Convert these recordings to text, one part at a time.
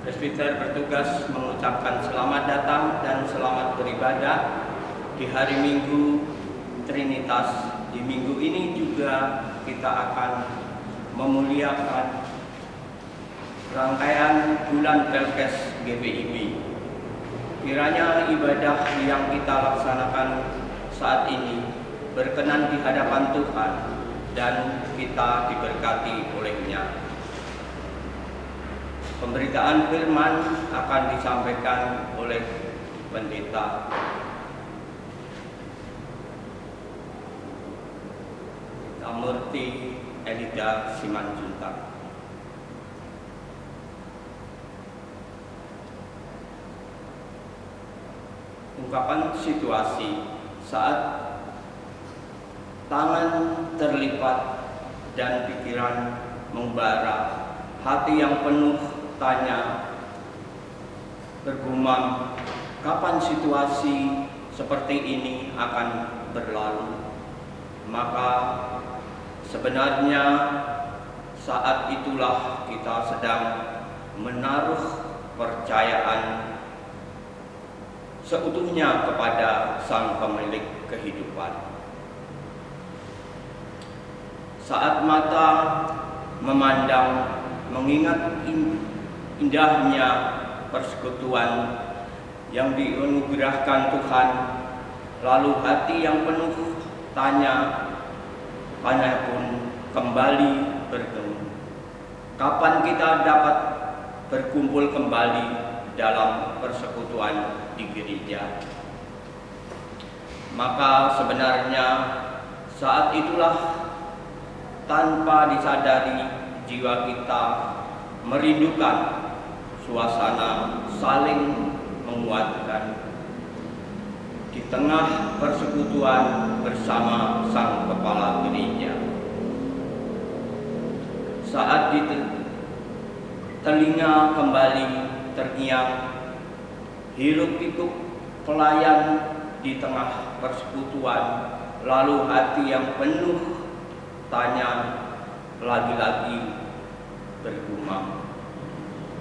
Presbiter bertugas mengucapkan selamat datang dan selamat beribadah di hari Minggu Trinitas. Di minggu ini juga kita akan memuliakan rangkaian bulan Pelkes GPIB. Kiranya ibadah yang kita laksanakan saat ini berkenan di hadapan Tuhan dan kita diberkati oleh-Nya. Pemberitaan firman akan disampaikan oleh Pendeta Murti Elida Simanjuntak. Ungkapan situasi saat tangan terlipat dan pikiran membara, hati yang penuh tanya, bergumam, kapan situasi seperti ini akan berlalu? Maka sebenarnya saat itulah kita sedang menaruh percayaan seutuhnya kepada Sang Pemilik kehidupan. Saat mata memandang, mengingat indahnya persekutuan yang dianugerahkan Tuhan, lalu hati yang penuh tanya pun kembali bertemu. Kapan kita dapat berkumpul kembali dalam persekutuan di gereja? Maka sebenarnya saat itulah tanpa disadari jiwa kita merindukan suasana saling menguatkan di tengah persekutuan bersama Sang Kepala Gereja. Saat di telinga kembali terngiang hiruk-pikuk pelayan di tengah persekutuan, lalu hati yang penuh tanya lagi-lagi bergumam,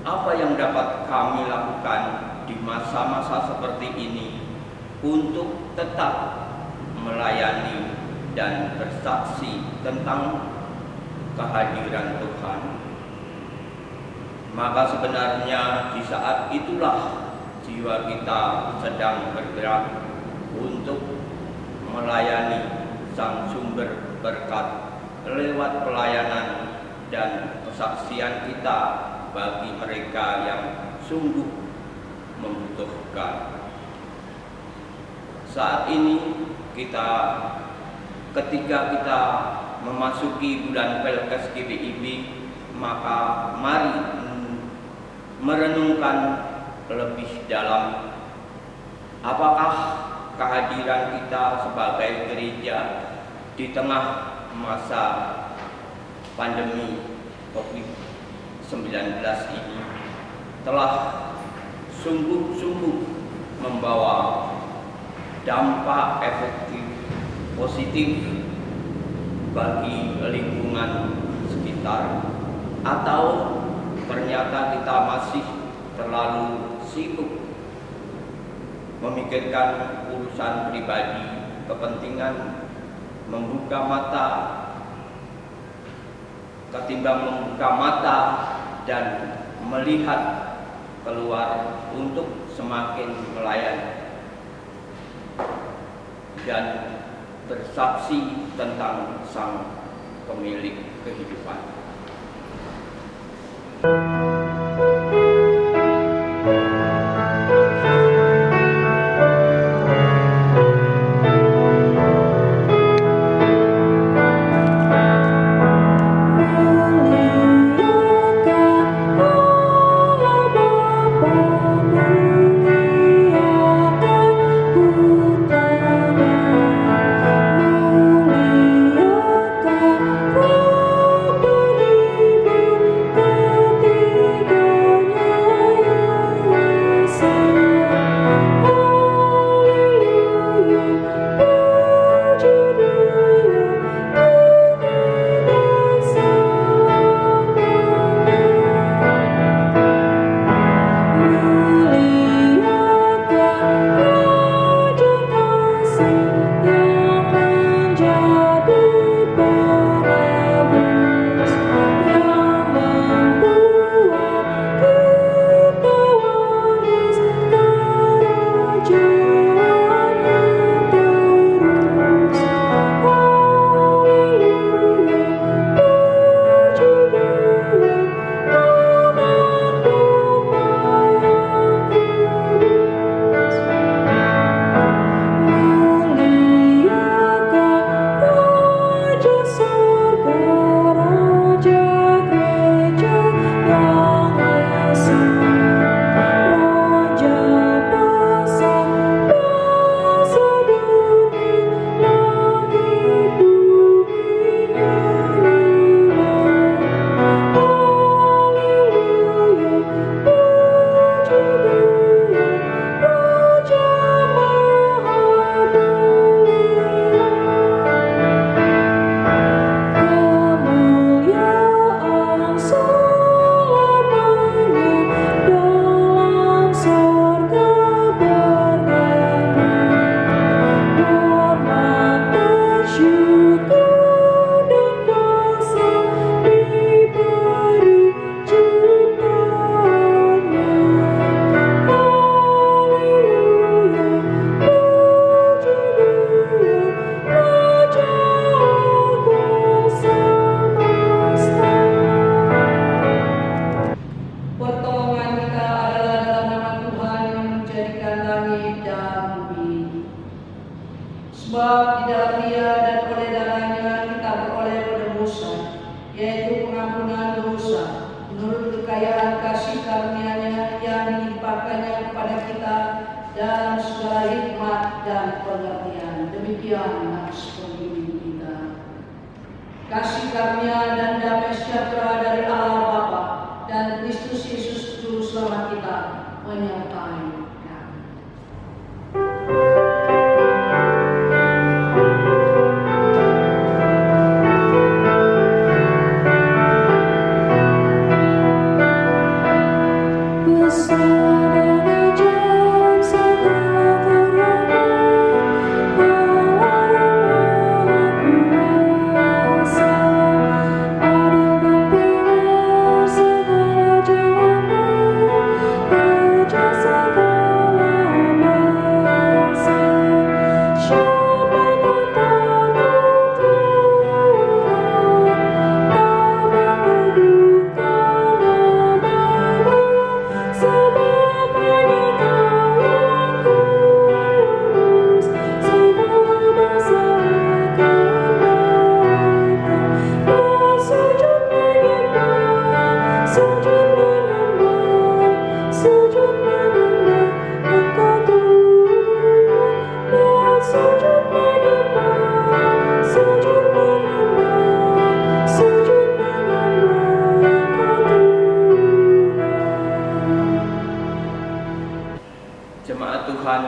apa yang dapat kami lakukan di masa-masa seperti ini untuk tetap melayani dan bersaksi tentang kehadiran Tuhan? Maka sebenarnya di saat itulah jiwa kita sedang bergerak untuk melayani Sang Sumber berkat lewat pelayanan dan kesaksian kita bagi mereka yang sungguh membutuhkan. Saat ini ketika kita memasuki bulan Pelkes GPIB, maka mari merenungkan lebih dalam apakah kehadiran kita sebagai gereja di tengah masa pandemi COVID-19 ini telah sungguh-sungguh membawa dampak efektif positif bagi lingkungan sekitar, atau ternyata kita masih terlalu sibuk memikirkan urusan pribadi, kepentingan, membuka mata ketimbang membuka mata dan melihat keluar untuk semakin melayani dan bersaksi tentang Sang Pemilik kehidupan. demikian nafsu pemimpin kita. Kasih karunia dan damai sejahtera dari Allah Bapa dan Kristus Yesus Juru Selamat kita menyertai kami. Jemaat Tuhan,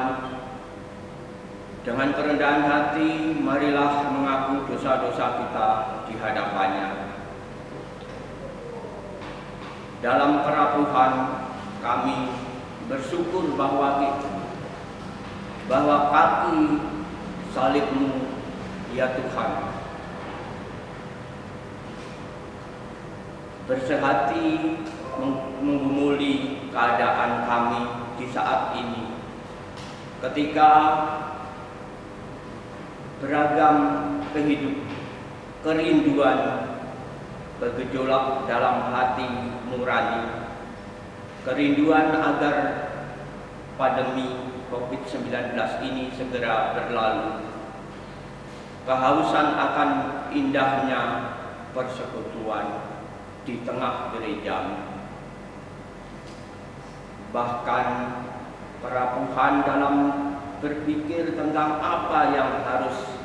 dengan kerendahan hati, marilah mengaku dosa-dosa kita di hadapannya. Dalam kerapuhan kami bersyukur bahwa kaki salib-Mu, ya Tuhan, bersehati menggumuli keadaan kami di saat ini, ketika beragam kerinduan bergejolak dalam hati nurani, kerinduan agar pandemi COVID-19 ini segera berlalu, kehausan akan indahnya persekutuan di tengah gereja, bahkan kerapuhan dalam berpikir tentang apa yang harus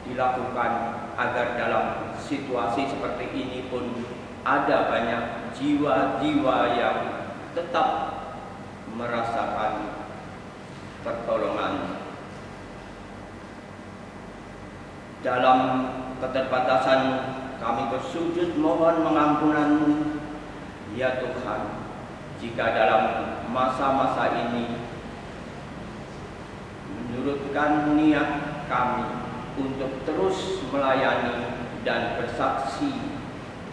dilakukan agar dalam situasi seperti ini pun ada banyak jiwa-jiwa yang tetap merasakan pertolongan. Dalam keterbatasan kami bersujud mohon mengampunan-Mu, ya Tuhan, jika dalam masa-masa ini menurutkan niat kami untuk terus melayani dan bersaksi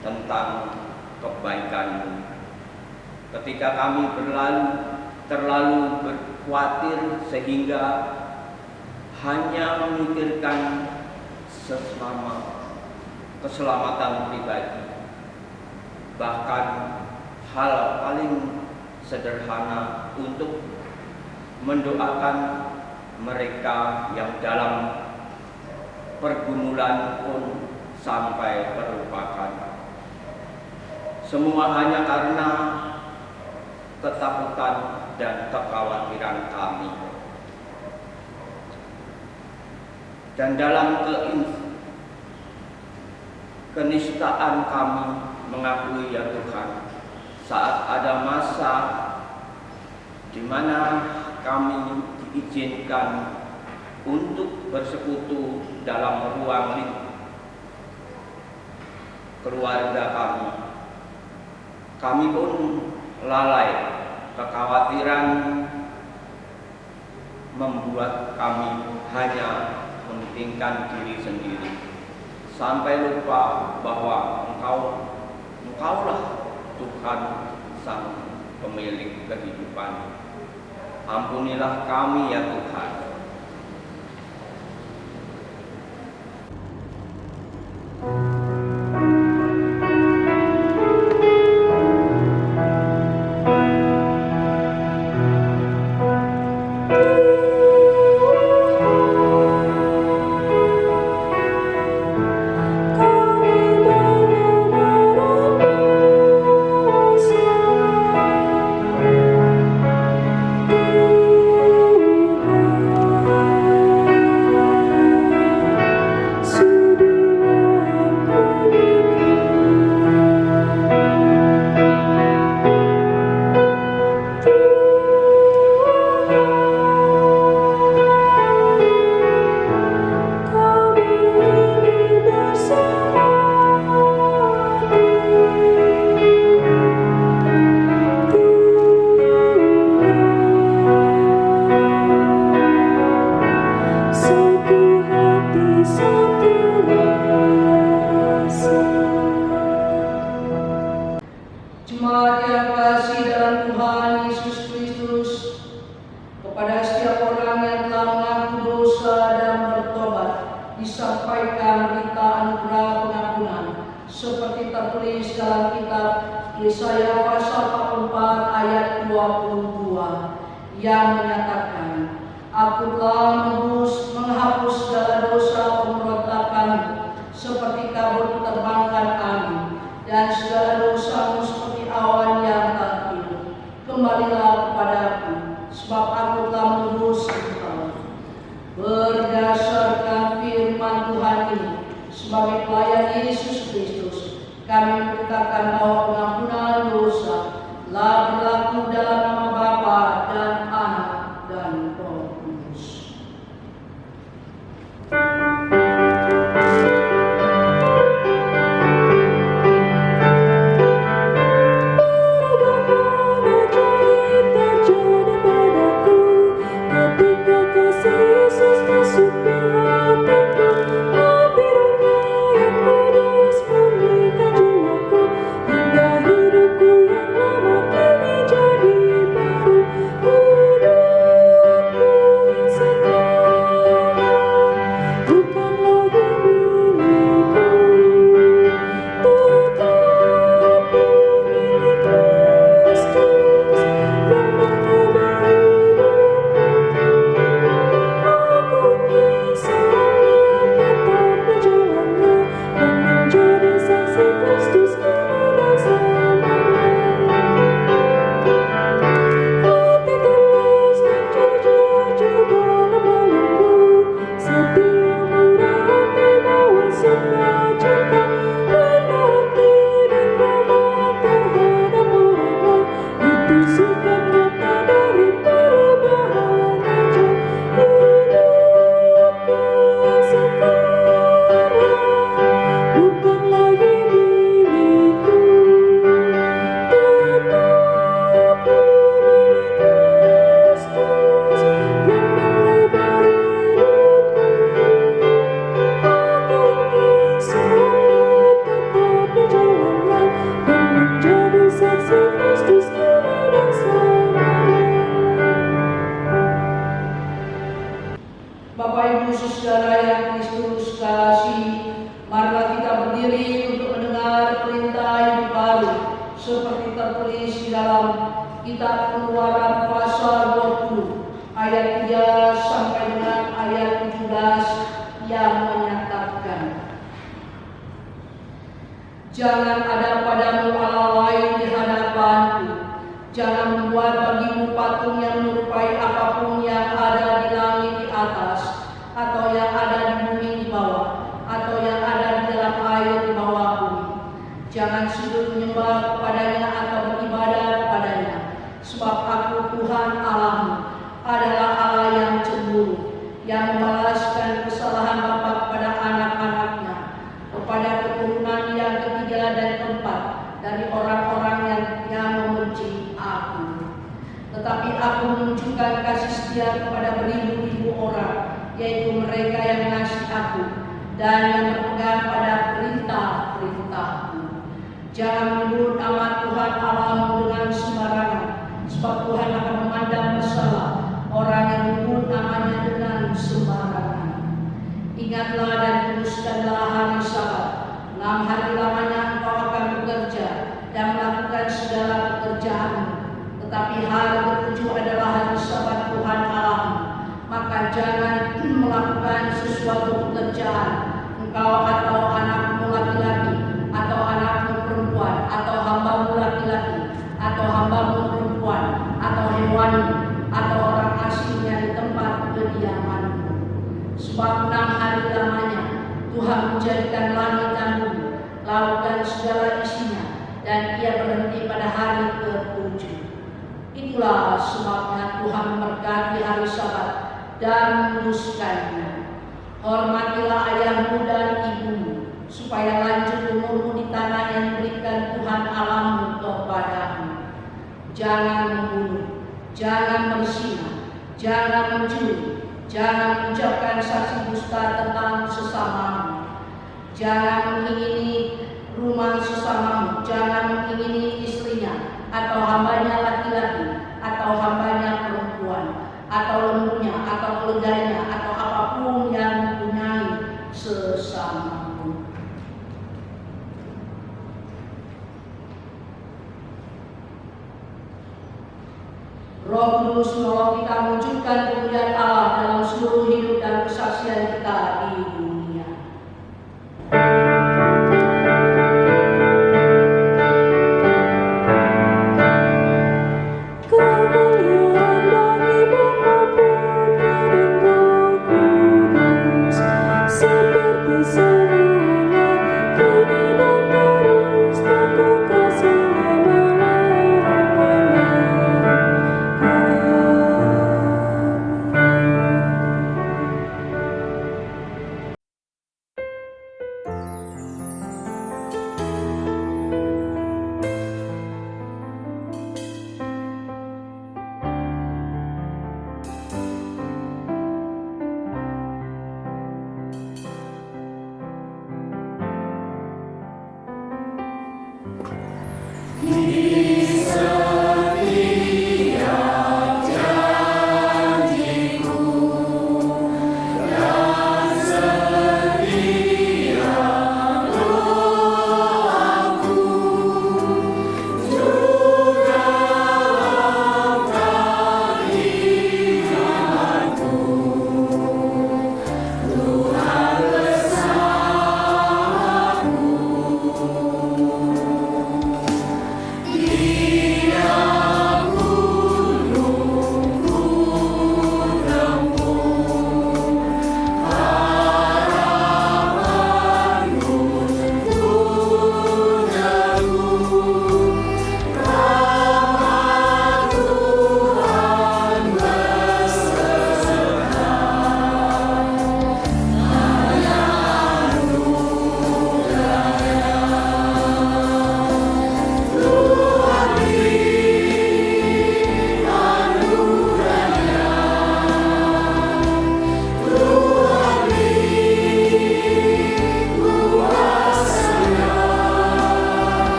tentang kebaikan-Mu. Ketika kami terlalu berkhawatir sehingga hanya memikirkan keselamatan pribadi, bahkan hal paling sederhana untuk mendoakan mereka yang dalam pergumulan pun sampai terlupakan. Semua hanya karena ketakutan dan kekhawatiran kami. Dan dalam kenistaan kami mengakui, ya Tuhan, saat ada masa di mana kami diizinkan untuk bersekutu dalam ruang lingkup keluarga kami pun lalai. Kekhawatiran membuat kami hanya mementingkan diri sendiri, sampai lupa bahwa Engkaulah Tuhan Sang Pemilik kehidupan. Ampunilah kami, ya Tuhan. seperti tertulis dalam kitab Yesaya pasal 44 ayat 22 yang menyatakan, Aku telah menghapus segala dosa pemberontakan seperti kabut terbangkan angin, dan segala dosamu seperti awan yang tak tidur. Kembalilah kepadaku, sebab aku telah menebus engkau. Berdasarkan firman Tuhan ini, sebagai pelayan Yesus Kristus, kami memberitakan bahwa pengampunan dosa telah berlaku dalam nama Bapa dan Anak dan Roh Kudus. Jangan ada padamu Allah lain di hadapanku. Jangan membuat bagimu patung yang menyerupai apapun yang ada di langit di atas, atau yang ada di bumi di bawah, atau yang ada di dalam air di bawah bumi. Jangan sujud menyembah kepadanya atau beribadah kepadanya, sebab aku Tuhan Allahmu adalah Allah yang cemburu, yang membalaskan kesalahan bapa kepada anak-anaknya, kepada keturunan yang ketiga dan keempat dari orang-orang yang membenci aku. Tetapi aku menunjukkan kasih setia kepada beribu-ribu orang, yaitu mereka yang mengasihi aku dan yang berpegang pada perintah-perintahku. Jangan menyebut nama Tuhan Allahmu dengan sembarangan, sebab Tuhan akan memandang bersalah orang yang menyebut namanya dengan sembarangan. Ingatlah dan kuduskanlah hari Sabat. 6 hari lamanya engkau akan bekerja dan melakukan segala pekerjaanmu. Tetapi hari ke-7 adalah hari Sabat Tuhan Allahmu. Maka jangan melakukan sesuatu pekerjaan, engkau atau anakmu laki-laki, atau anakmu perempuan, atau hambamu laki-laki, atau hambamu perempuan, atau hewanmu, atau orang asingnya di tempat kediamanmu. Sebab 6 hari lamanya Tuhan menjadikan langit dan bumi, laut dan segala isinya, dan Ia berhenti pada hari ke-7. Itulah sebabnya Tuhan memberkati hari Sabat dan menguduskannya. Hormatilah ayahmu dan ibumu, supaya lanjut umurmu di tanah yang diberikan Tuhan Allahmu kepadamu. Jangan membunuh, jangan berzina, jangan mencuri, jangan mengucapkan saksi dusta tentang sesamamu, jangan mengingini rumah sesamamu, jangan mengingini istrinya, atau hambanya laki-laki, atau hambanya perempuan, atau lembunya, atau keledainya, atau apapun yang mempunyai sesamamu. Roh Kudus menolong kita mewujudkan kemuliaan Allah dalam seluruh hidup dan kesaksian kita di dunia.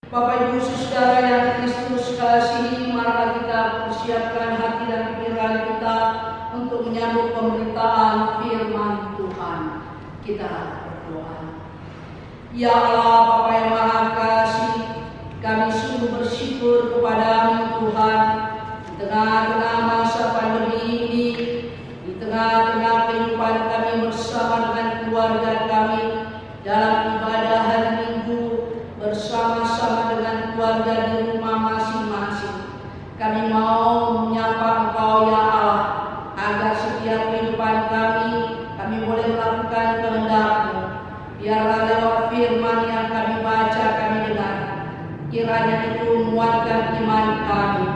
Bapak Ibu Saudara yang Kristus kasihi, marilah kita persiapkan hati dan pikiran kita untuk menyambut pemberitaan firman Tuhan. Kita berdoa. Ya Allah Bapa yang Maha Kasih, kami sungguh bersyukur kepada-Mu Tuhan di tengah-tengah masa pandemi ini, di tengah-tengah kehidupan kami bersama dengan keluarga kami dalam ibadah hari Minggu bersama-sama dengan keluarga di rumah masing-masing. Kami mau menyapa Engkau ya Allah, agar setiap kehidupan kami boleh melakukan kehendak-Mu. Biarlah lewat firman yang kami baca, kami dengar, kiranya itu menguatkan iman kami.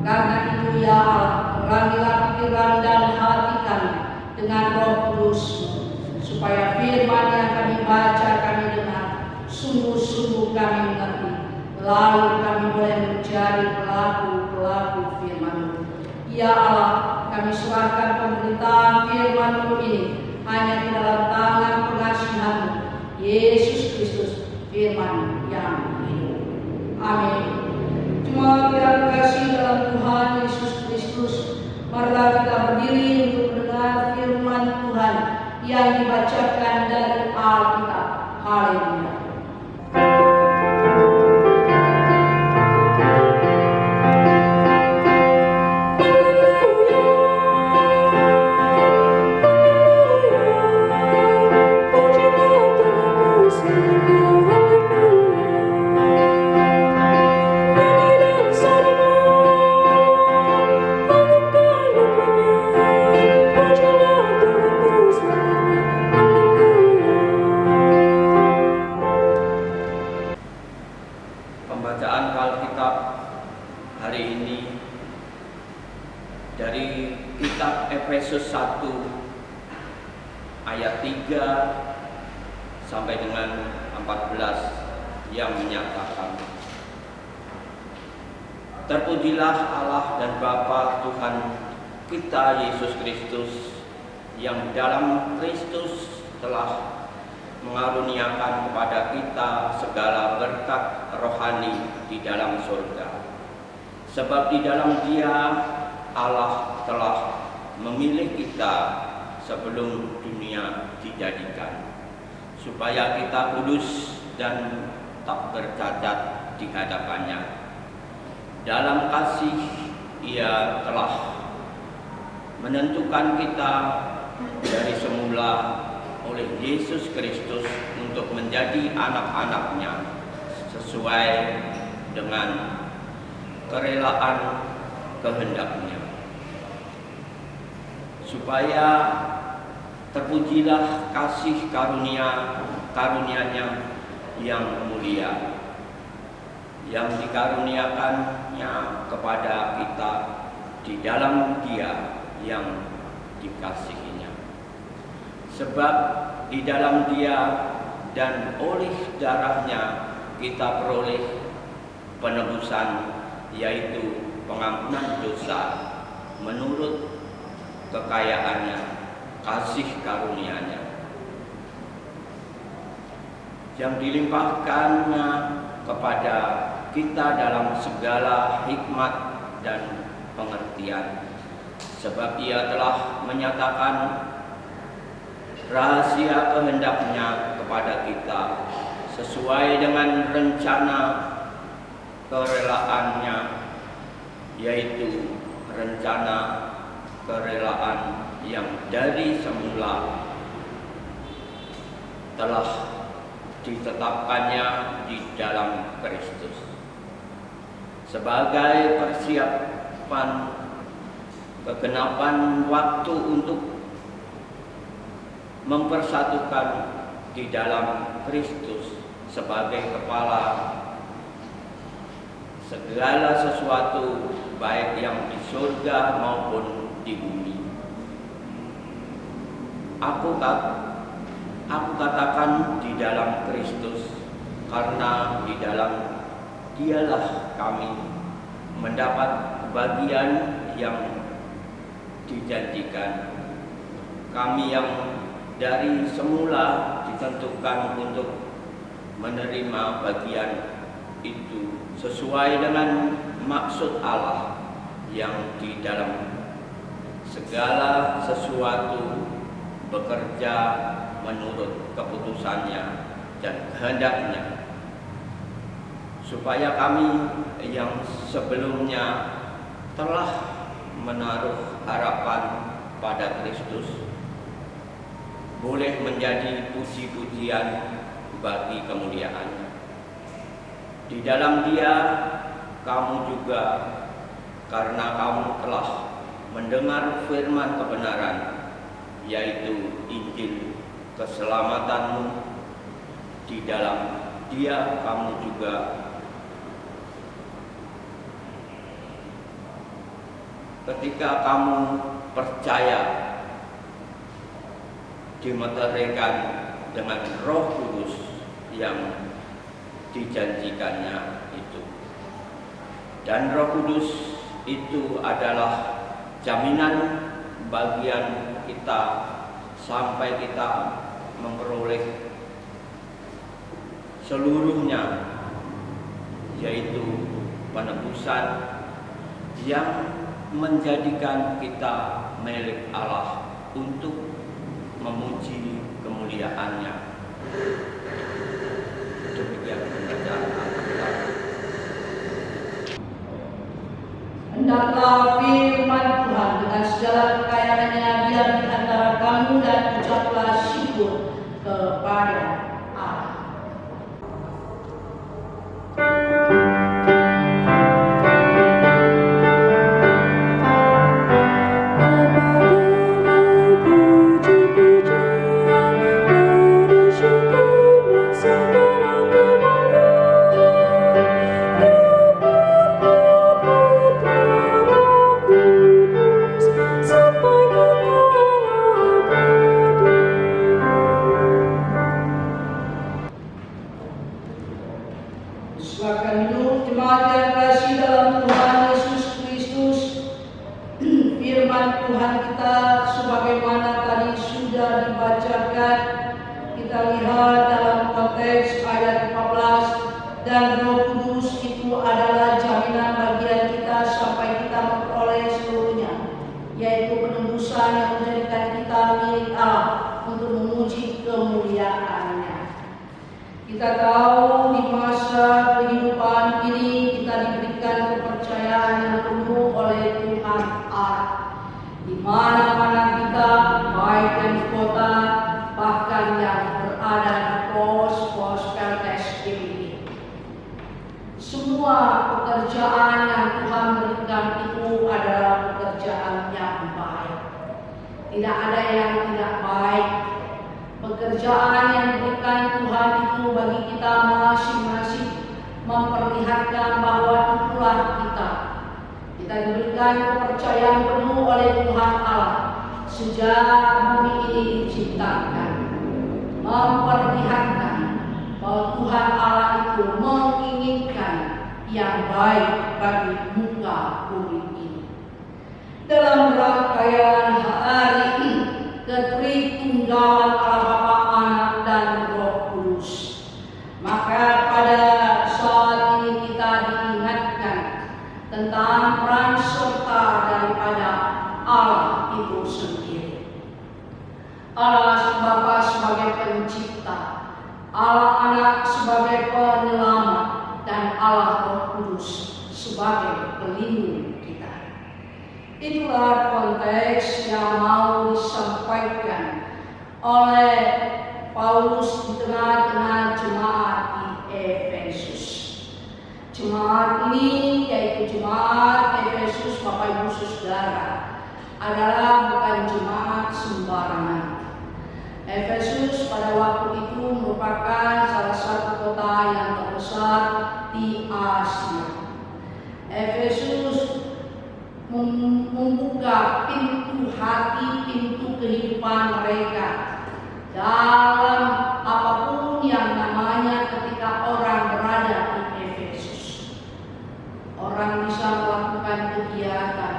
Karena itu ya Allah, terangilah pikiran dan hati kami dengan Roh Kudus-Mu, supaya firman yang kami baca, kami dengar, sungguh-sungguh kami mengerti, lalu kami boleh menjadi pelaku-pelaku firman-Mu. Ya Allah, kami serahkan pemberitaan firman-Mu ini hanya di dalam tangan pengasihan-Mu, Yesus Kristus, firman yang hidup. Amin. Cuma kita kasih dalam Tuhan Yesus Kristus, marilah kita berdiri untuk mendengar firman Tuhan yang dibacakan dari Alkitab. Haleluya. Pembacaan Alkitab hari ini dari kitab Efesus 1 ayat 3 sampai dengan 14 yang menyatakan, terpujilah Allah dan Bapa Tuhan kita Yesus Kristus, yang dalam Kristus telah mengaruniakan kepada kita segala berkat rohani di dalam surga. Sebab di dalam Dia Allah telah memilih kita sebelum dunia dijadikan, supaya kita kudus dan tak bercacat di hadapannya. Dalam kasih Ia telah menentukan kita dari semula oleh Yesus Kristus untuk menjadi anak-anak-Nya sesuai dengan kerelaan kehendak-Nya, supaya terpujilah kasih karunia-Nya yang mulia, yang dikaruniakannya kepada kita di dalam Dia yang dikasihinya. Sebab di dalam Dia dan oleh darah-Nya kita peroleh penebusan, yaitu pengampunan dosa menurut kekayaan-Nya, kasih karunia-Nya yang dilimpahkan kepada kita dalam segala hikmat dan pengertian. Sebab Ia telah menyatakan rahasia kehendak-Nya kepada kita sesuai dengan rencana kerelaan-Nya, yaitu rencana kerelaan yang dari semula telah ditetapkannya di dalam Kristus sebagai persiapan kegenapan waktu untuk mempersatukan di dalam Kristus sebagai kepala segala sesuatu, baik yang di surga maupun di bumi. Aku katakan di dalam Kristus, karena di dalam Dialah kami mendapat bagian yang dijanjikan. Kami yang dari semula ditentukan untuk menerima bagian itu sesuai dengan maksud Allah yang di dalam segala sesuatu bekerja menurut keputusannya dan kehendaknya, supaya kami yang sebelumnya telah menaruh harapan pada Kristus boleh menjadi puji-pujian bagi kemuliaan-Nya. Di dalam Dia kamu juga, karena kamu telah mendengar firman kebenaran, yaitu Injil keselamatanmu, di dalam Dia kamu juga ketika kamu percaya dimeteraikan dengan Roh Kudus yang dijanjikannya itu. Dan Roh Kudus itu adalah jaminan bagian kita sampai kita memperoleh seluruhnya, yaitu penebusan yang menjadikan kita milik Allah untuk memuji kemuliaan-Nya. Demikian pembacaan Alkitab. Hendaklah firman Tuhan dengan segala kekayaannya diam di antara kamu dan ucaplah syukur kepada Allah. Silakan duduk jemaat yang kasih dalam Tuhan Yesus Kristus. Firman Tuhan kita sebagaimana tadi sudah dibacakan, kita lihat dalam konteks ayat 14, dan Roh Kudus itu adalah jaminan bagian kita sampai kita memperoleh seluruhnya, yaitu penebusan yang menjadikan kita milik Allah untuk memuji kemuliaan-Nya. Kita tahu di masa kehidupan ini kita diberikan kepercayaan yang penuh oleh Tuhan Allah. Di mana-mana kita, baik yang di kota, bahkan yang berada di pos-pos PLTS ini. Semua pekerjaan yang Tuhan berikan itu adalah pekerjaan yang baik. Tidak ada yang tidak baik. Pekerjaan yang diberikan Tuhan itu bagi kita masing-masing memperlihatkan bahwa itulah kita. Kita diberikan kepercayaan penuh oleh Tuhan Allah sejak bumi ini diciptakan, memperlihatkan bahwa Tuhan Allah itu menginginkan yang baik bagi muka bumi ini. Dalam rangkaian hari Ketritunggalan Allah Bapa, Anak dan Roh Kudus, maka pada saat ini kita diingatkan tentang peran serta daripada Allah itu sendiri. Allah Bapa sebagai pencipta, Allah Anak sebagai penyelamat, dan Allah Roh Kudus sebagai pelindung kita. Itulah konteks yang mau disampaikan oleh Paulus di tengah-tengah jemaat di Efesus. Jemaat ini, yaitu jemaat Efesus, Bapak Ibu Saudara, adalah bukan jemaat sembarangan. Efesus pada waktu itu merupakan salah satu kota yang terbesar di Asia. Efesus membuka pintu hati, pintu kehidupan mereka dalam apapun yang namanya ketika orang berada di Efesus. Orang bisa melakukan kegiatan.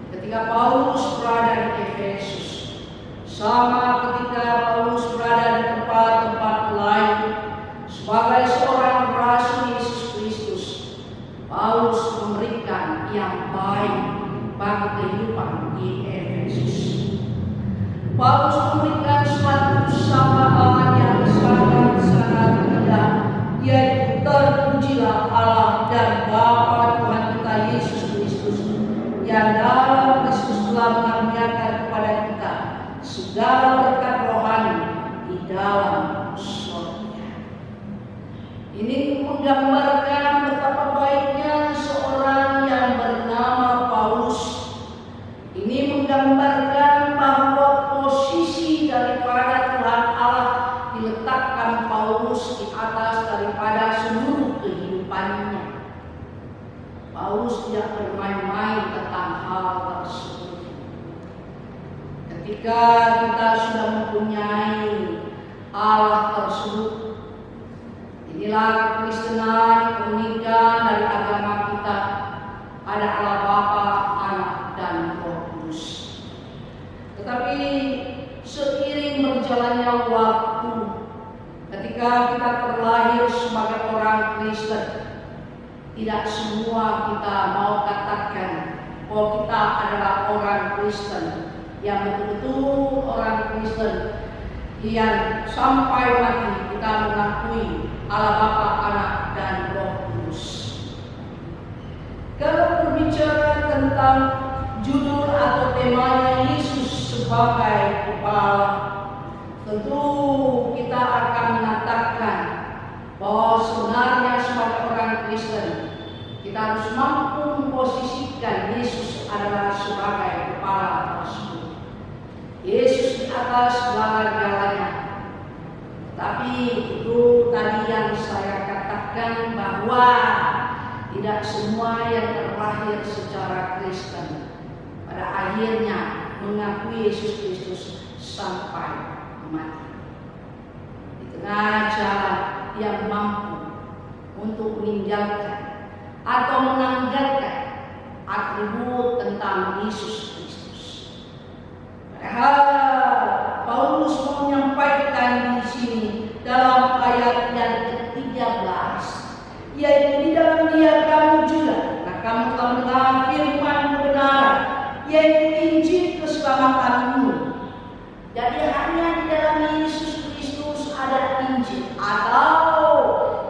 Ketika Paulus berada di Efesus, sama ketika Paulus berada di tempat-tempat lain, sebagai seorang rasul Yesus Kristus, kehidupan di Efesus. Paulus memberikan suatu sapaan yang sangat-sangat indah, yaitu terpujilah Allah dan Bapa Tuhan kita Yesus Kristus, yang dalam Kristus telah mengaruniakan kepada kita segala berkat rohani di dalam surga. Ini menggambarkan betapa baiknya seorang yang bernama Paulus. Ini menggambarkan bahwa posisi daripada Tuhan Allah diletakkan Paulus di atas daripada seluruh kehidupannya. Paulus tidak bermain-main tentang hal tersebut. Ketika kita sudah mempunyai Allah tersebut, inilah kekristenan, keunikan dari agama kita. Ada Allah Bapa, Anak, dan Roh Kudus. Tetapi seiring berjalannya waktu, ketika kita terlahir sebagai orang Kristen, tidak semua kita mau katakan bahwa kita adalah orang Kristen yang betul-betul orang Kristen yang sampai mati kita mengakui Allah Bapa, Anak, dan Roh Kudus. Kalau berbicara tentang judul atau temanya Yesus sebagai kepala, tentu kita akan mengatakan bahwa sebenarnya sebagai orang Kristen kita harus mampu memposisikan Yesus adalah sebagai kepala tersebut. Yesus di atas segala-galanya. Tapi itu tadi yang saya katakan bahwa tidak semua yang terlahir secara Kristen pada akhirnya mengakui Yesus Kristus sampai mati. Di tengah jalan yang mampu untuk meninggalkan atau menanggalkan atribut tentang Yesus Kristus. Padahal Paulus menyampaikan di sini dalam ayat yang ke-13, yaitu di dalam Dia kamu juga, kamu telah mendengar firman kebenaran, yaitu Injil keselamatanmu. Jadi hanya di dalam Yesus Kristus ada Injil, atau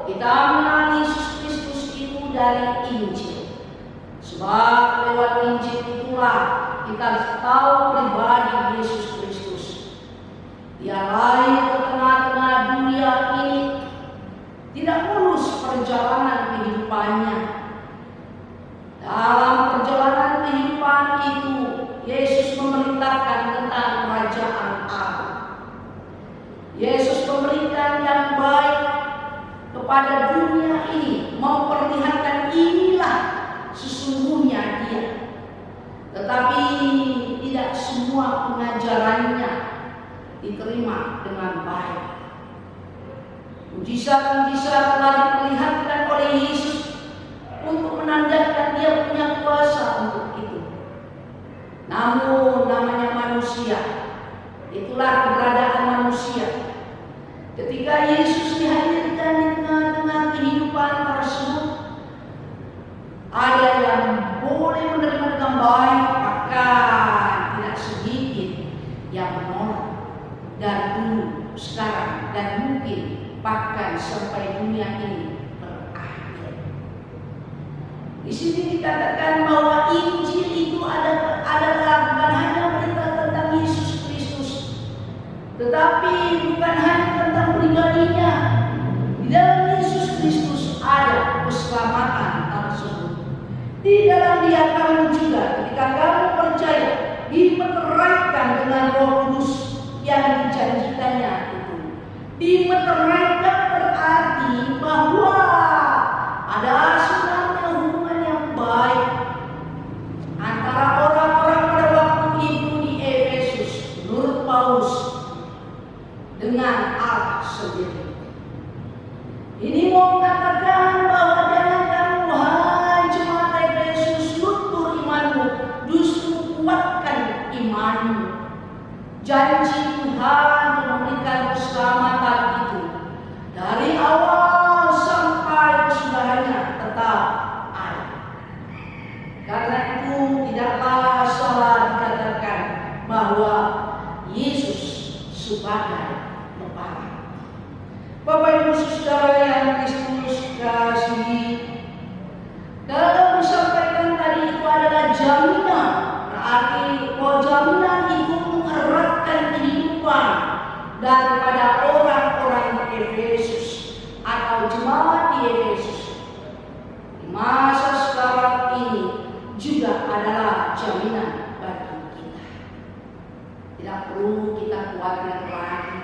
kita mengenal Yesus Kristus itu dari Injil. Sebab lewat Injil itulah kita tahu pribadi Yesus Kristus. Dia lahir ke tengah-tengah dunia ini, tidak mulus perjalanan kehidupannya. Dalam perjalanan kehidupan itu, Yesus memerintahkan tentang kerajaan Allah. Yesus memberikan yang baik kepada dunia ini, memperlihatkan inilah sesungguhnya Dia. Tetapi tidak semua pengajarannya diterima dengan baik. Mujizat-mujizat telah diperlihatkan oleh Yesus untuk menandakan Dia punya kuasa untuk itu. Namun namanya manusia, itulah keberadaan manusia. Ketika Yesus dihadirkan di tengah-tengah kehidupan tersebut, ada yang boleh menerima dengan baik, bahkan tidak sedikit yang menolak. Dan dulu, sekarang, dan mungkin bahkan sampai dunia ini berakhir. Di sini dikatakan bahwa Injil itu adalah bukan hanya berita tentang Yesus Kristus, tetapi bukan hanya tentang pribadinya. Di dalam Yesus Kristus ada keselamatan tersebut. Di dalam Dia kamu juga, ketika kamu percaya, dimeteraikan dengan Roh Kudus yang dijanjikannya itu. Dimeteraikan berarti bahwa ada sebenarnya hubungan yang baik antara orang-orang pada waktu itu di Efesus menurut Paulus dengan Allah sendiri. Ini mau mengatakan bahwa jangan kamu hai jemaat Efesus luntur imanmu, justru kuatkan imanmu. Janji Tuhan memberikan keselamatan itu dari awal sampai sebagai kepala. Bapak Ibu Saudara yang Kristus kasihi, kalau disampaikan tadi itu adalah jaminan, berarti bahwa jaminan itu mengeratkan kehidupan daripada orang-orang di Efesus atau jemaat di Efesus. Di masa sekarang ini juga adalah jaminan bagi kita. Tidak perlu kita khawatir lagi.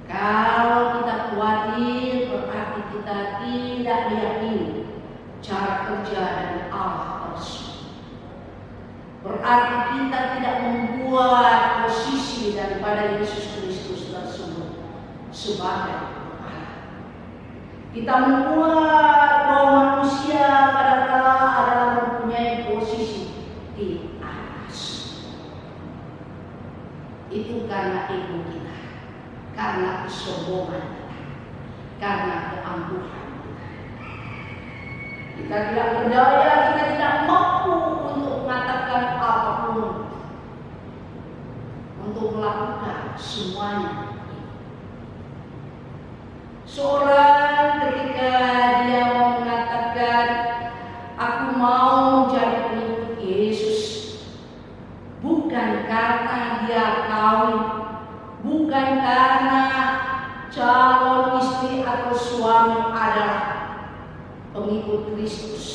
Kalau kita khawatir berarti kita tidak meyakini cara kerja dari Allah tersebut. Berarti kita tidak membuat posisi daripada Yesus Kristus tersebut sebagai kepala. Kita membuat bahwa manusia kadang-kala adalah mempunyai posisi di atas. Itu karena ego kita, karena kesombongan kita, karena keangkuhan kita. Kita tidak berdaya, kita tidak mampu untuk mengatakan apapun, untuk melakukan semuanya. Seorang ketika dia mau mengatakan, aku mau menjadi pengikut Yesus, bukan karena dia kawin, bukan karena calon istri atau suami adalah pengikut Kristus.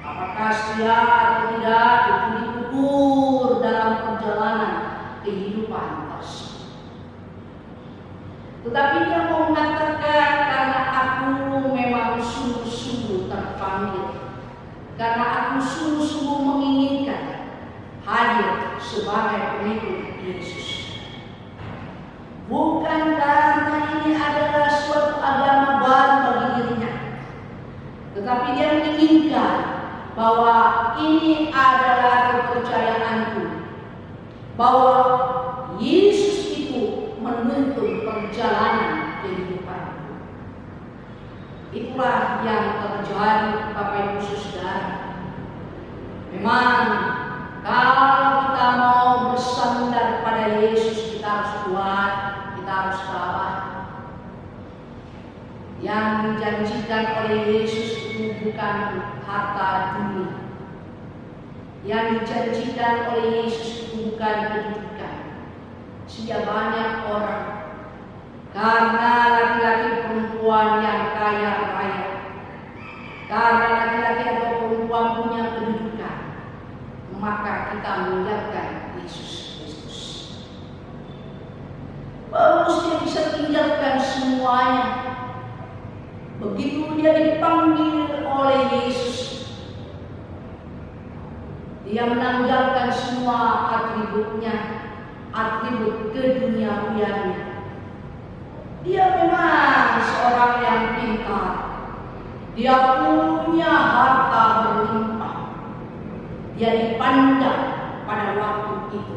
Apakah setia atau tidak itu diukur dalam perjalanan kehidupan tersebut. Tetapi dia mau mengatakan, karena aku memang sungguh-sungguh terpanggil, karena aku sungguh-sungguh menginginkan hadir sebagai pengikut Yesus. Bukan karena ini adalah suatu agama baru bagi dirinya, tetapi dia menginginkan bahwa ini adalah kepercayaanku, bahwa Yesus itu menuntun perjalanan kehidupanku. Itulah yang terjadi, Bapak Ibu Saudara. Memang kalau kita mau bersandar pada Yesus, kita harus kuat, kita harus tabah. Yang dijanjikan oleh Yesus itu bukan harta dunia. Yang dijanjikan oleh Yesus itu bukan kedudukan. Sehingga banyak orang, karena laki-laki perempuan yang kaya raya, karena laki-laki atau perempuan punya kedudukan, maka kita meninggalkan Yesus Kristus. Paulus dia bisa tinggalkan semuanya. Begitu dia dipanggil oleh Yesus, dia menanggalkan semua atributnya, atribut keduniawiannya. Dia memang seorang yang pintar. Dia punya harta berlimpah. Dia dipandang pada waktu itu,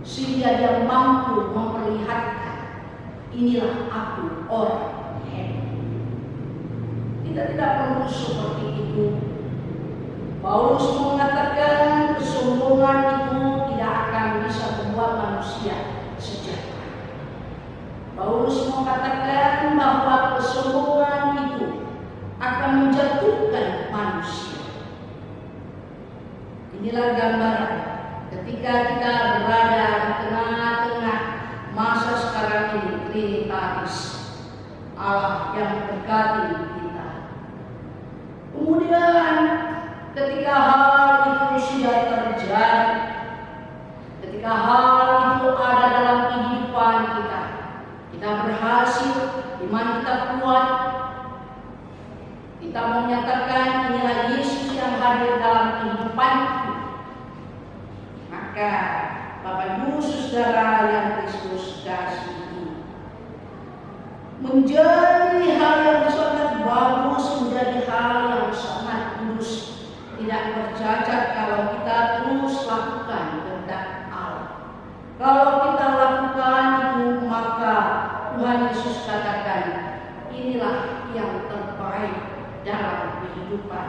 sehingga dia mampu memperlihatkan, inilah aku orang hebat. Kita tidak perlu seperti itu. Paulus mengatakan kesombongan itu tidak akan bisa membuat manusia sejahtera. Paulus mengatakan bahwa kesombongan itu akan menjatuhkan manusia. Inilah gambaran ketika kita berada di tengah-tengah masa sekarang ini, Trinitatis, Allah yang memberkati kita. Kemudian ketika hal itu sudah terjadi, ketika hal itu ada dalam kehidupan kita, kita berhasil, iman kita kuat, kita menyatakan inilah Yesus yang hadir dalam kehidupanku, maka Bapak Ibu Saudara yang Kristus kasihi, menjadi hal yang sangat bagus, menjadi hal yang sangat kudus, tidak bercacat kalau kita terus lakukan kehendak Allah. Kalau kita lakukan itu, maka Tuhan Yesus katakan, inilah yang terbaik dalam kehidupan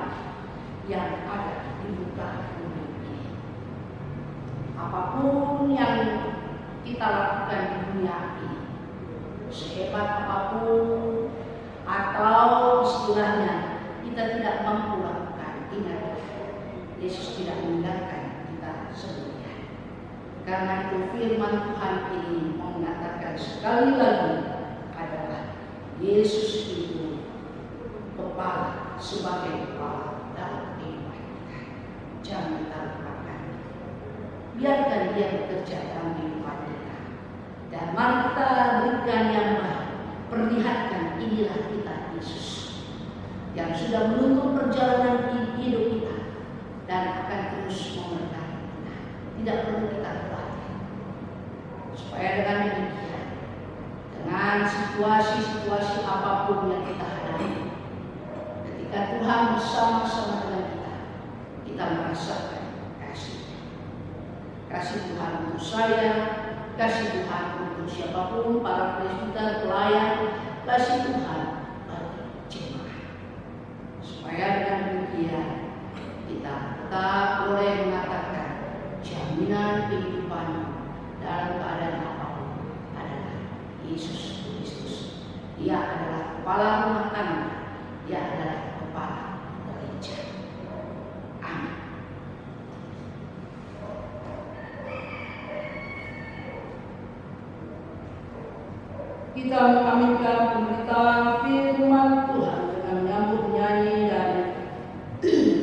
yang ada di muka bumi ini. apapun yang kita lakukan di dunia ini, sehebat apapun atau istilahnya kita tidak mampu lakukan, ingat Yesus tidak meninggalkan kita sendirian. Karena itu firman Tuhan ini mengatakan sekali lagi adalah Yesus itu kepala, sebagai kepala dalam kehidupan kita. Jangan kita lupakan. Biarkan dia bekerja dalam kehidupan kita. Dan mari kita berikan yang baik. Perlihatkan inilah kita Yesus yang sudah menuntun perjalanan hidup kita dan akan terus memberkati kita. Tidak perlu kita khawatir. Supaya dengan demikian, dengan situasi-situasi apapun yang kita hadapi, ketika Tuhan bersama-sama dengan kita merasakan kasih. Kasih Tuhan untuk saya, kasih Tuhan untuk siapapun, para presbiter, pelayan, kasih Tuhan bagi jemaat. Supaya dengan demikian kita tetap boleh mengatakan jaminan kehidupan dalam keadaan apapun adalah Yesus Kristus. Dia adalah kepala rumah tangga, dia adalah kepala gereja. Amin. Kita mengaminkan pemberitaan firman Tuhan dengan menyambut nyanyi dari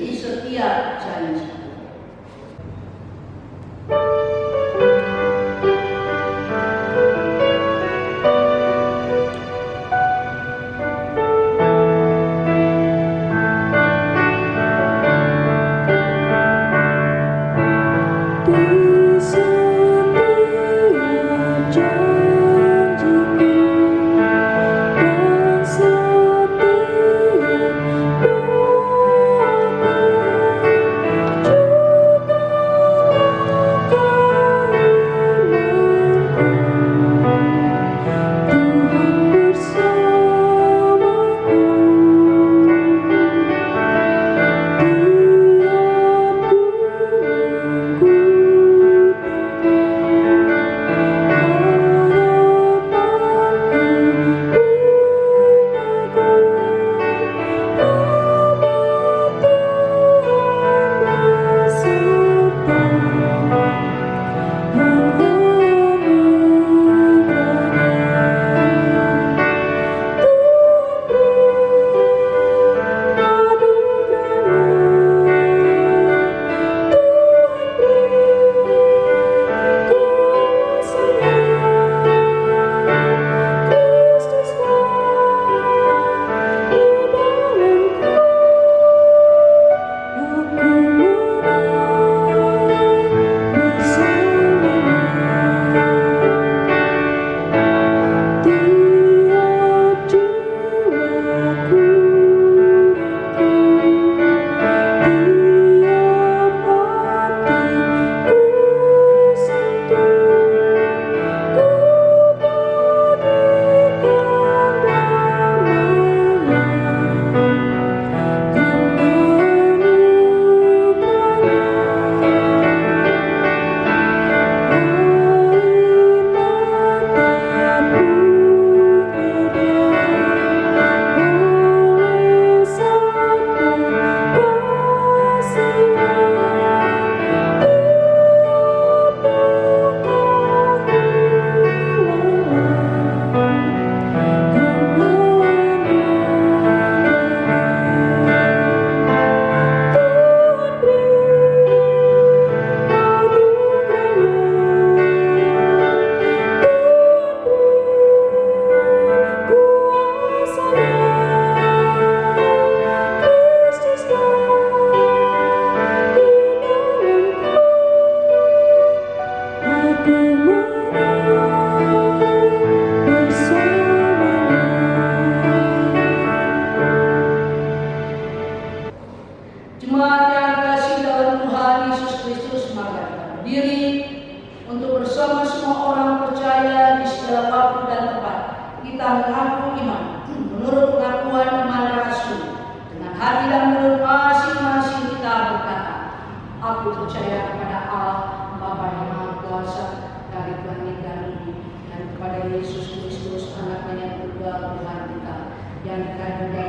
di setiap janji. So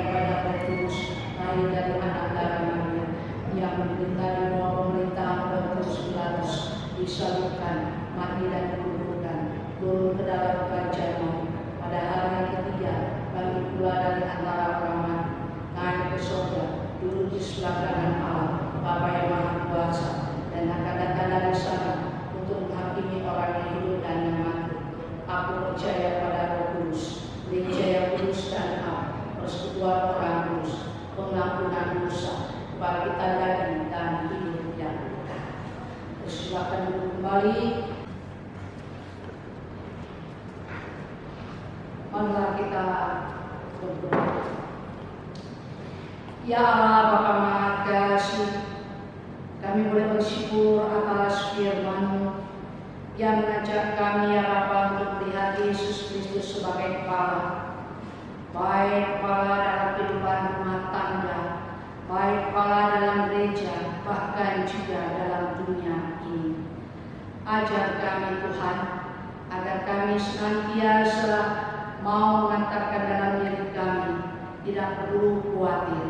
kepada Roh Kudus, lahir dari anak darah Maria, yang menderita di bawah pemerintahan Pontius Pilatus, disalibkan, mati dan dikuburkan, turun ke dalam kerajaan maut. Pada hari yang ketiga, bangkit pula dari antara orang mati, naik ke surga, duduk di sebelah kanan Allah, Bapa yang Maha Kuasa, dan akan datang dari sana untuk menghakimi orang yang hidup dan yang mati. Aku percaya pada Roh Kudus, gereja yang kudus dan am, persekutuan orang kudus, pengampunan dosa, kebangkitan daging dan hidup yang kekal. Silakan duduk kembali. Marilah kita berdoa. Ya Allah Bapa Maha Kasih, kami boleh bersyukur atas firman-Mu yang mengajak kami ya Bapa untuk melihat Yesus Kristus sebagai kepala, baik kepala dalam kehidupan rumah tangga, baik kepala dalam gereja, bahkan juga dalam dunia ini. Ajar kami Tuhan, agar kami senantiasa mau mengatakan dalam diri kami, tidak perlu khawatir,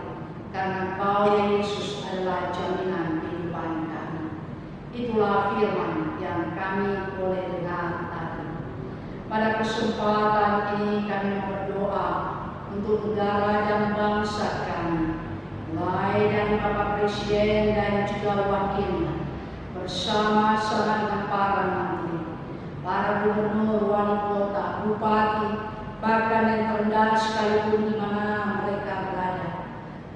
karena Engkau ya Yesus adalah jaminan kehidupan kami. Itulah firman yang kami boleh dengar tadi. Pada kesempatan ini kami berdoa untuk negara dan bangsa kami, mulai dari Bapak Presiden dan juga wakilnya, bersama-sama dengan para menteri, para gubernur, wali kota, bupati, bahkan yang terendah sekalipun di mana mereka berada.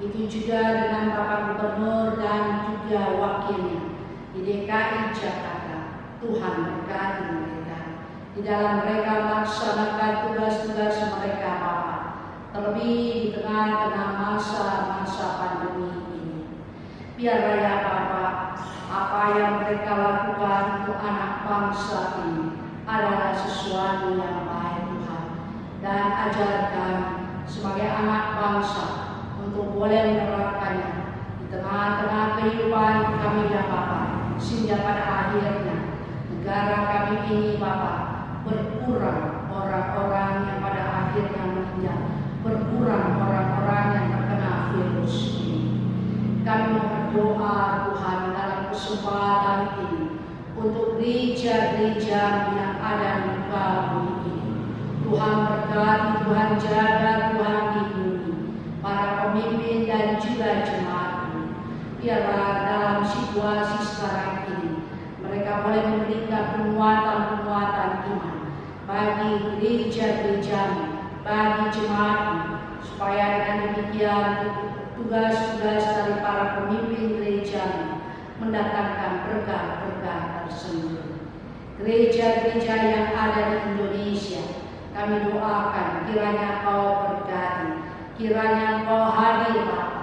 Itu juga dengan Bapak Gubernur dan juga wakilnya di DKI Jakarta. Tuhan berkati mereka di dalam mereka melaksanakan tugas-tugas mereka Bapa, terlebih di tengah-tengah masa-masa pandemi ini. Biarlah ya Bapa, apa yang mereka lakukan untuk anak bangsa ini adalah sesuatu yang baik Tuhan, dan ajar kami sebagai anak bangsa untuk boleh menerapkannya di tengah-tengah kehidupan kami ya Bapa, sehingga pada akhirnya negara kami ini Bapa berkurang orang-orang yang pada akhirnya meninggal, berkurang orang-orang yang terkena virus ini. Kami berdoa Tuhan dalam kesempatan ini untuk gereja-gereja yang ada di muka bumi ini. Tuhan berkati, Tuhan jaga, Tuhan lindungi para pemimpin dan juga jemaat. Biarlah dalam situasi sekarang ini mereka boleh memberikan penguatan-penguatan iman bagi gereja-gereja, bagi jemaat, supaya dengan demikian tugas-tugas dari para pemimpin gereja mendatangkan berkah-berkah tersendiri. Gereja-gereja yang ada di Indonesia, kami doakan kiranya Kau berkati, kiranya Kau hadir Bapa.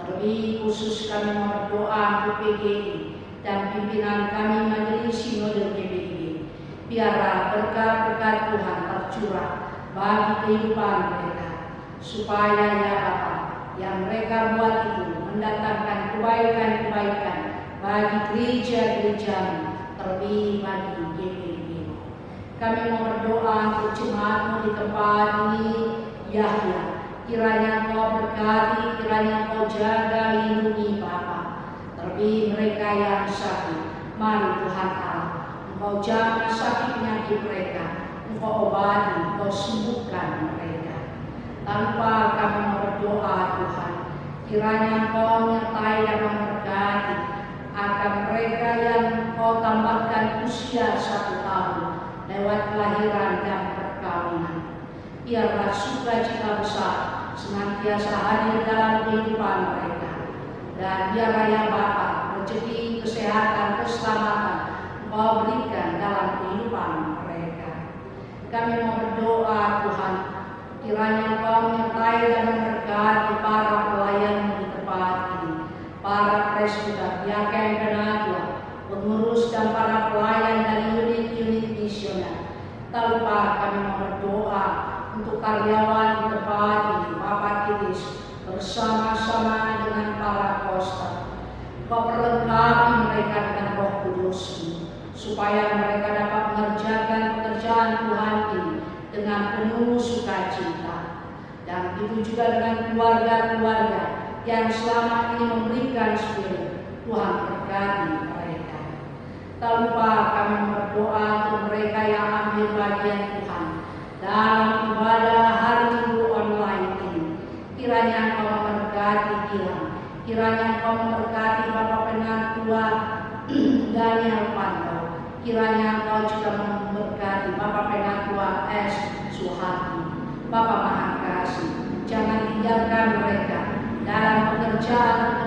Terlebih khusus kami berdoa untuk PGI dan pimpinan kami Majelis Sinode PBB. Biarlah berkat-berkat Tuhan tercurah bagi kehidupan mereka, supaya ya Bapa, yang mereka buat itu mendatangkan kebaikan-kebaikan bagi gereja-gereja, terlebih bagi GPIB. Kami mau berdoa untuk jemaat-Mu di tempat ini, Yahya. Kiranya Kau berkati, kiranya Kau jaga, lindungi Bapa. Terlebih mereka yang sakit, mari Tuhan Allah, Engkau jamah sakit penyakit mereka, Engkau obati, Engkau sembuhkan mereka. Tanpa kami berdoa Tuhan, kiranya Engkau menyertai dan memberkati akan mereka yang Engkau tambahkan usia 1 tahun lewat kelahiran dan perkawinan. Biarlah sukacita besar senantiasa hadir dalam kehidupan mereka, dan biarlah ya Bapa, rezeki, kesehatan, keselamatan Engkau berikan dalam kehidupan mereka. Kami mau berdoa Tuhan, kiranya Engkau menyertai dan memberkati para pelayan di tempat ini, para presbiter, diaken dan penajam, pengurus dan para pelayan dari unit-unit misioner. Tak lupa kami mau berdoa untuk karyawan di tempat ini, Bapak Kiris, bersama-sama dengan para pastor. Kau perlengkapi mereka dengan Roh Kudus, supaya mereka dapat mengerjakan pekerjaan Tuhan ini dengan penuh sukacita. Dan begitu juga dengan keluarga-keluarga yang selama ini memberikan spirit. Tuhan berkati mereka. Tak lupa kami berdoa untuk mereka yang ambil bagian Tuhan dalam ibadah hari Minggu online ini. Kiranya Engkau memberkati Gilang, kiranya Engkau memberkati Bapak Penatua Daniel Pantau, kiranya Engkau juga memberkati Bapak Penatua S. Suhati. Bapak Maha Kasih, jangan tinggalkan mereka dalam pekerjaan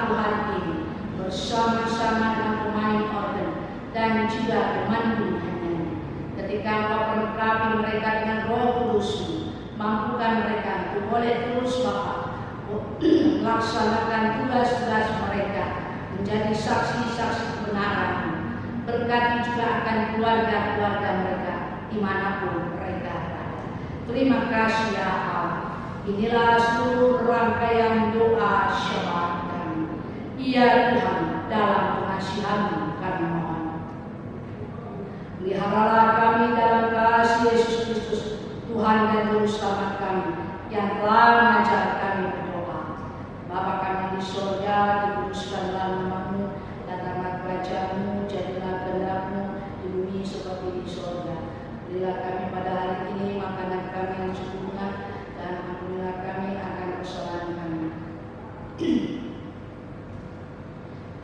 Tuhan ini, bersama-sama dengan pemain organ dan juga pemandu nyanyian. Ketika Engkau melengkapi mereka dengan Roh Kudus-Mu, mampukan mereka untuk boleh terus Bapak melaksanakan tugas-tugas mereka menjadi saksi-saksi kebenaran-Mu. Berkati juga akan keluarga-keluarga mereka dimanapun mereka berada. Terima kasih ya Allah. Inilah seluruh rangkaian doa syafaat kami. Ya Tuhan, dalam pengasihan-Mu kami mohon. Peliharalah kami dalam kasih Yesus Kristus, Tuhan dan Juru Selamat kami, yang telah mengajar kami berdoa. Bapa kami di surga, dikuduskanlah nama-Mu, datanglah kerajaan-Mu, jadilah kehendak-Mu di bumi seperti di surga. Berilah kami pada hari ini makanan kami yang secukupnya, dan ampunilah kami akan kesalahan kami.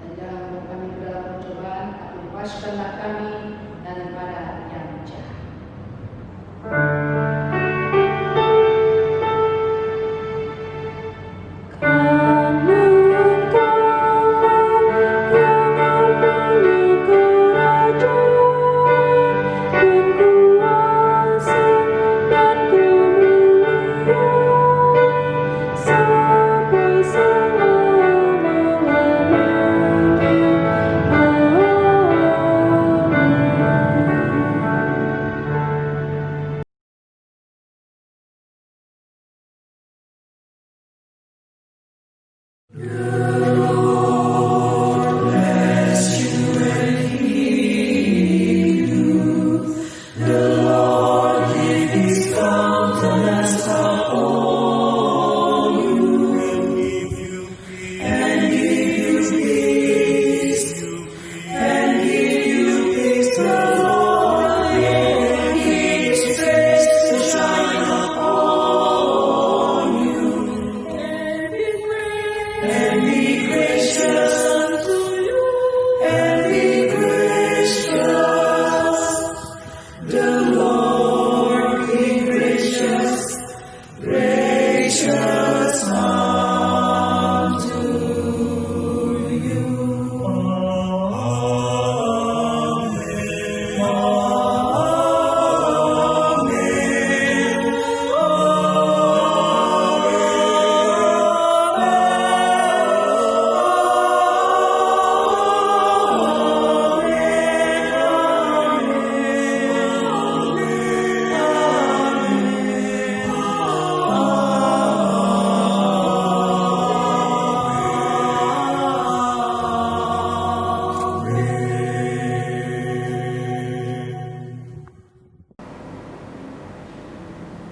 Dan jangan membawa kami ke dalam pencobaan, tapi lepaskanlah kami daripada yang jahat.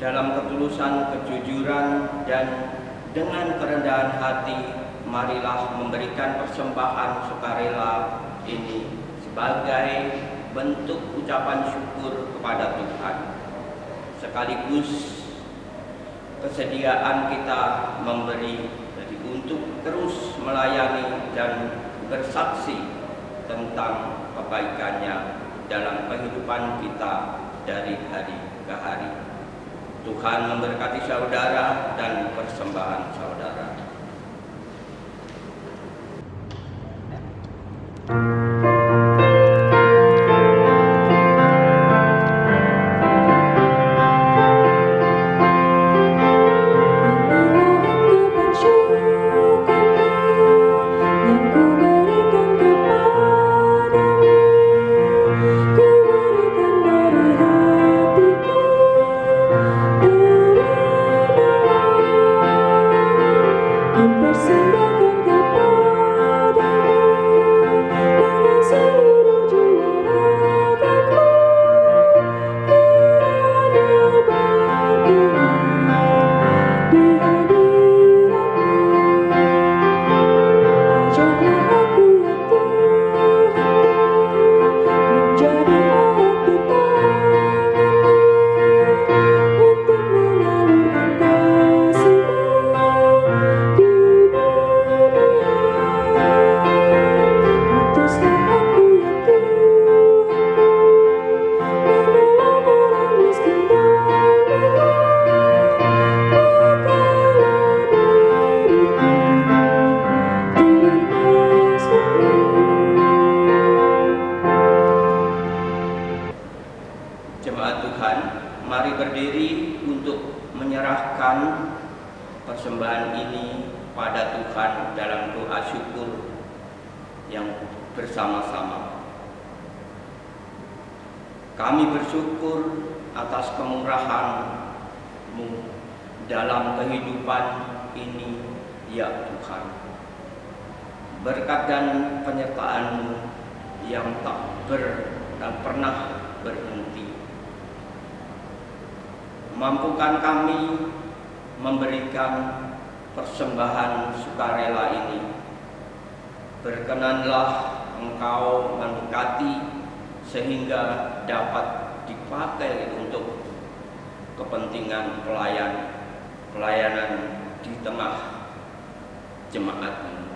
Dalam ketulusan, kejujuran, dan dengan kerendahan hati, marilah memberikan persembahan sukarela ini sebagai bentuk ucapan syukur kepada Tuhan, sekaligus kesediaan kita memberi untuk terus melayani dan bersaksi tentang kebaikannya dalam kehidupan kita dari hari ke hari. Tuhan memberkati saudara dan persembahan saudara. Ku berikan dari hatiku, berikanlah persembahan ini pada Tuhan dalam doa syukur yang bersama-sama. Kami bersyukur atas kemurahan-Mu dalam kehidupan ini, ya Tuhan. Berkat dan penyertaan-Mu yang tak pernah berhenti. Mampukan kami memberikan persembahan sukarela ini. Berkenanlah Engkau memberkati sehingga dapat dipakai untuk kepentingan pelayanan di tengah jemaat-Mu.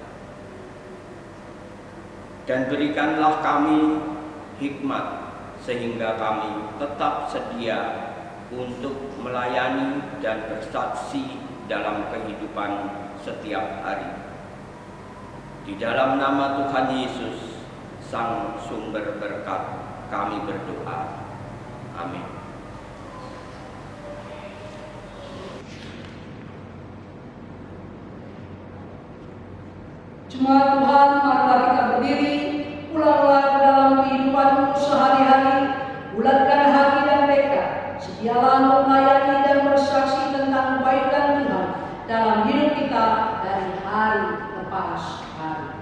Dan berikanlah kami hikmat sehingga kami tetap sedia untuk melayani dan bersaksi dalam kehidupan setiap hari. Di dalam nama Tuhan Yesus, Sang Sumber Berkat, kami berdoa. Amin. Jemaat Tuhan, marilah kita berdiri, ulanglah ke dalam kehidupanmu sehari-hari, bulatkan hati dan tekad, sedialah untuk melayani dan bersaksi tentang kebaikan Tuhan dalam hidup kita dari hari lepas hari.